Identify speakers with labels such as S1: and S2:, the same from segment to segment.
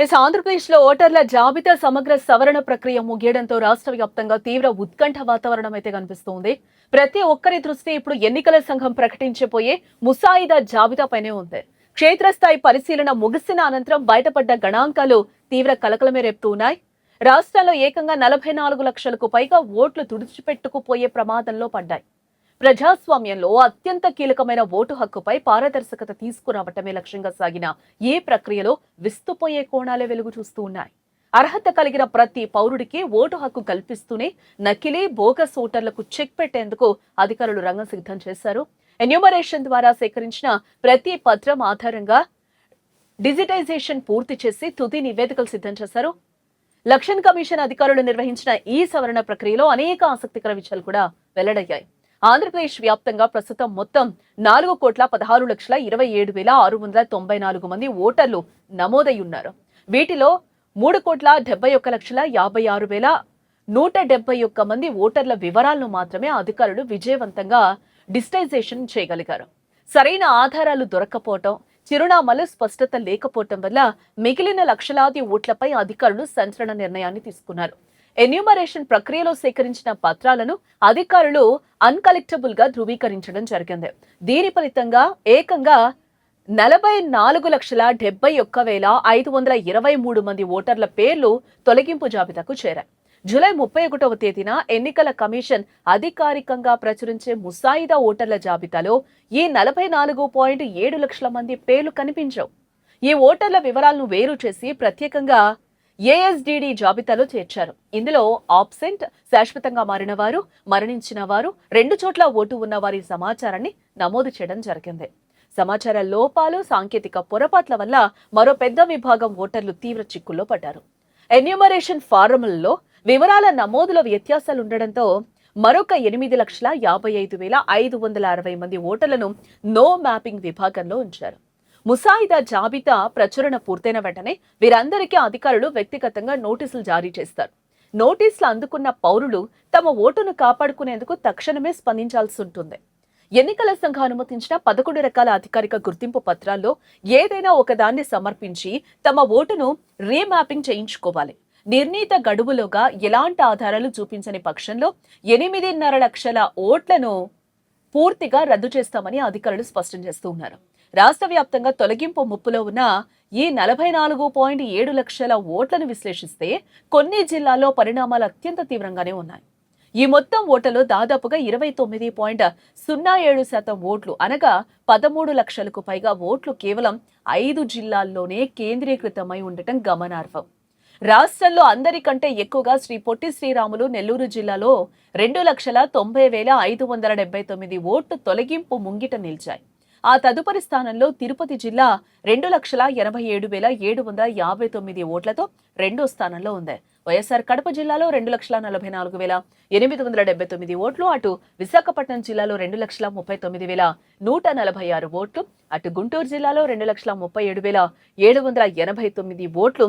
S1: ఆంధ్రప్రదేశ్లో ఓటర్ల జాబితా సమగ్ర సవరణ ప్రక్రియ ముగియడంతో రాష్ట్ర వ్యాప్తంగా తీవ్ర ఉత్కంఠ వాతావరణం అయితే కనిపిస్తోంది. ప్రతి ఒక్కరి దృష్టి ఇప్పుడు ఎన్నికల సంఘం ప్రకటించబోయే ముసాయిదా జాబితాపైనే ఉంది. క్షేత్రస్థాయి పరిశీలన ముగిసిన అనంతరం బయటపడ్డ గణాంకాలు తీవ్ర కలకలమే రేపుతున్నాయి. రాష్ట్రంలో ఏకంగా 44 లక్షలకు పైగా ఓట్లు తుడిచిపెట్టుకుపోయే ప్రమాదంలో పడ్డాయి. ప్రజాస్వామ్యంలో అత్యంత కీలకమైన ఓటు హక్కుపై పారదర్శకత తీసుకురావటమే లక్ష్యంగా సాగిన ఈ ప్రక్రియలో విస్తుపోయే కోణాలే వెలుగు చూస్తూ ఉన్నాయి. అర్హత కలిగిన ప్రతి పౌరుడికి ఓటు హక్కు కల్పిస్తూనే నకిలీ బోగస్ ఓటర్లకు చెక్ పెట్టేందుకు అధికారులు రంగం సిద్ధం చేశారు. ఎన్యూమరేషన్ ద్వారా సేకరించిన ప్రతి పత్రం ఆధారంగా డిజిటైజేషన్ పూర్తి చేసి తుది నివేదికలు సిద్ధం చేశారు. ఎలక్షన్ కమిషన్ అధికారులు నిర్వహించిన ఈ సవరణ ప్రక్రియలో అనేక ఆసక్తికర విషయాలు కూడా వెల్లడయ్యాయి. ఆంధ్రప్రదేశ్ వ్యాప్తంగా ప్రస్తుతం మొత్తం 4,16,27,694 మంది ఓటర్లు నమోదై ఉన్నారు. వీటిలో 3,71,56,171 మంది ఓటర్ల వివరాలను మాత్రమే అధికారులు విజయవంతంగా డిజిటైజేషన్ చేయగలిగారు. సరైన ఆధారాలు దొరక్కపోవటం, చిరునామాలు స్పష్టత లేకపోవటం వల్ల మిగిలిన లక్షలాది ఓట్లపై అధికారులు సంచలన నిర్ణయాన్ని తీసుకున్నారు. ఎన్యూమరేషన్ ప్రక్రియలో సేకరించిన పత్రాలను అధికారులు అన్కలెక్టబుల్ గా ధృవీకరించడం జరిగింది. దీని ఫలితంగా ఏకంగా 44,71,523 మంది ఓటర్ల పేర్లు తొలగింపు జాబితాకు చేరాయి. జూలై 31వ తేదీన ఎన్నికల కమిషన్ అధికారికంగా ప్రచురించే ముసాయిదా ఓటర్ల జాబితాలో ఈ 44.7 లక్షల మంది పేర్లు కనిపించవు. ఈ ఓటర్ల వివరాలను వేరు చేసి ప్రత్యేకంగా ఏఎస్డిడి జాబితాలో చేర్చారు. ఇందులో ఆబ్సెంట్, శాశ్వతంగా మారిన వారు, మరణించిన వారు, 2 చోట్ల ఓటు ఉన్న వారి సమాచారాన్ని నమోదు చేయడం జరిగింది. సమాచార లోపాలు, సాంకేతిక పొరపాట్ల వల్ల మరో పెద్ద విభాగం ఓటర్లు తీవ్ర చిక్కుల్లో పడ్డారు. ఎన్యూమరేషన్ ఫారంలలో వివరాల నమోదులో వ్యత్యాసాలుండడంతో మరొక 8,55,560 మంది ఓటర్లను నో మ్యాపింగ్ విభాగంలో ఉంచారు. ముసాయిదా జాబితా ప్రచురణ పూర్తయిన వెంటనే వీరందరికీ అధికారులు వ్యక్తిగతంగా నోటీసులు జారీ చేస్తారు. నోటీసులు అందుకున్న పౌరులు తమ ఓటును కాపాడుకునేందుకు తక్షణమే స్పందించాల్సి ఉంటుంది. ఎన్నికల సంఘం అనుమతించిన 11 రకాల అధికారిక గుర్తింపు పత్రాల్లో ఏదైనా ఒకదాన్ని సమర్పించి తమ ఓటును రీమ్యాపింగ్ చేయించుకోవాలి. నిర్ణీత గడువులోగా ఎలాంటి ఆధారాలు చూపించని పక్షంలో 8.5 లక్షల ఓట్లను పూర్తిగా రద్దు చేస్తామని అధికారులు స్పష్టం చేస్తూ ఉన్నారు. రాష్ట్ర వ్యాప్తంగా తొలగింపు ముప్పులో ఉన్న ఈ 44.7 లక్షల ఓట్లను విశ్లేషిస్తే కొన్ని జిల్లాల్లో పరిణామాలు అత్యంత తీవ్రంగానే ఉన్నాయి. ఈ మొత్తం ఓట్లలో దాదాపుగా 29.07% ఓట్లు అనగా 13 లక్షలకు పైగా ఓట్లు కేవలం 5 జిల్లాల్లోనే కేంద్రీకృతమై ఉండటం గమనార్హం. రాష్ట్రంలో అందరికంటే ఎక్కువగా శ్రీ పొట్టి శ్రీరాములు నెల్లూరు జిల్లాలో 2,90,579 ఓట్లు తొలగింపు ముంగిట నిలిచాయి. ఆ తదుపరి స్థానంలో తిరుపతి జిల్లా 2,87,759 ఓట్లతో రెండో స్థానంలో ఉంది. వైఎస్ఆర్ కడప జిల్లాలో 2,44,879 ఓట్లు, అటు విశాఖపట్నం జిల్లాలో 2,39,146 ఓట్లు, అటు గుంటూరు జిల్లాలో 2,37,789 ఓట్లు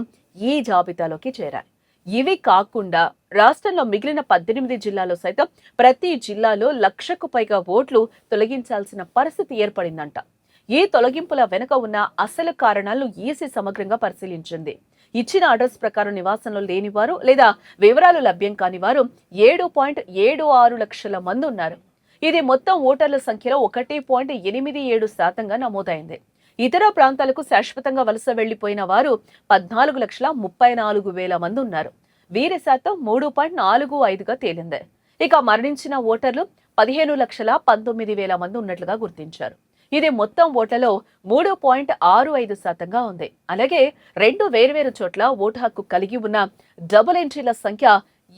S1: ఈ జాబితాలోకి చేరాయి. ఇవి కాకుండా రాష్ట్రంలో మిగిలిన 18 జిల్లాలో సైతం ప్రతి జిల్లాలో 1,00,000కు పైగా ఓట్లు తొలగించాల్సిన పరిస్థితి ఏర్పడిందంట. ఈ తొలగింపుల వెనుక ఉన్న అసలు కారణాలు ఈసీ సమగ్రంగా పరిశీలించింది. ఇచ్చిన అడ్రస్ ప్రకారం నివాసంలో లేనివారు లేదా వివరాలు లభ్యం కాని వారు 7.76 లక్షల మంది ఉన్నారు. ఇది మొత్తం ఓటర్ల సంఖ్యలో 1.87% నమోదైంది. ఇతర ప్రాంతాలకు శాశ్వతంగా వలస వెళ్లిపోయిన వారు 14,34,000 మంది ఉన్నారు. వీరి శాతం 3.45గా తేలింది. ఇక మరణించిన ఓటర్లు 15,19,000 మంది ఉన్నట్లుగా గుర్తించారు. ఇది మొత్తం ఓట్లలో 3.65%గా ఉంది. అలాగే 2 వేర్వేరు చోట్ల ఓటు హక్కు కలిగి ఉన్న డబుల్ ఎంట్రీల సంఖ్య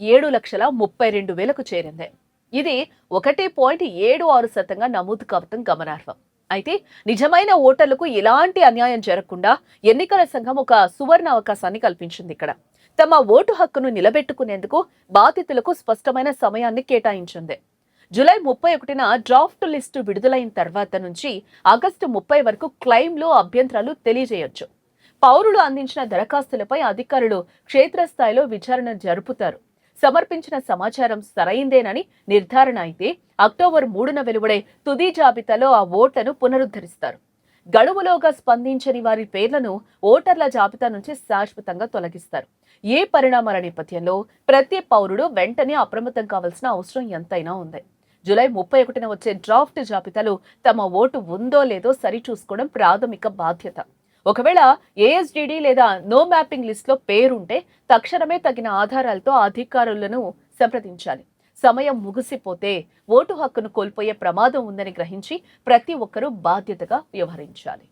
S1: 7,32,000కు చేరింది. ఇది 1.76%గా నమోదు కావటం గమనార్హం. అయితే నిజమైన ఓటర్లకు ఎలాంటి అన్యాయం జరగకుండా ఎన్నికల సంఘం ఒక సువర్ణ అవకాశాన్ని కల్పించింది. ఇక్కడ తమ ఓటు హక్కును నిలబెట్టుకునేందుకు బాధితులకు స్పష్టమైన సమయాన్ని కేటాయించింది. జూలై 31న డ్రాఫ్ట్ లిస్టు విడుదలైన తర్వాత నుంచి ఆగస్టు 30 వరకు క్లెయిమ్లు, అభ్యంతరాలు తెలియజేయొచ్చు. పౌరులు అందించిన దరఖాస్తులపై అధికారులు క్షేత్రస్థాయిలో విచారణ జరుపుతారు. సమర్పించిన సమాచారం సరైందేనని నిర్ధారణ అయితే అక్టోబర్ 3న వెలువడే తుది జాబితాలో ఆ ఓట్లను పునరుద్ధరిస్తారు. గడువులోగా స్పందించని వారి పేర్లను ఓటర్ల జాబితా నుంచి శాశ్వతంగా తొలగిస్తారు. ఈ పరిణామాల నేపథ్యంలో ప్రతి పౌరుడు వెంటనే అప్రమత్తం కావాల్సిన అవసరం ఎంతైనా ఉంది. జూలై 31న వచ్చే డ్రాఫ్ట్ జాబితాలో తమ ఓటు ఉందో లేదో సరిచూసుకోవడం ప్రాథమిక బాధ్యత. ఒకవేళ ఏఎస్డిడి లేదా నో మ్యాపింగ్ లిస్ట్ లో పేరుంటే తక్షణమే తగిన ఆధారాలతో అధికారులను సంప్రదించాలి. సమయం ముగిసిపోతే ఓటు హక్కును కోల్పోయే ప్రమాదం ఉందని గ్రహించి ప్రతి ఒక్కరూ బాధ్యతగా వ్యవహరించాలి.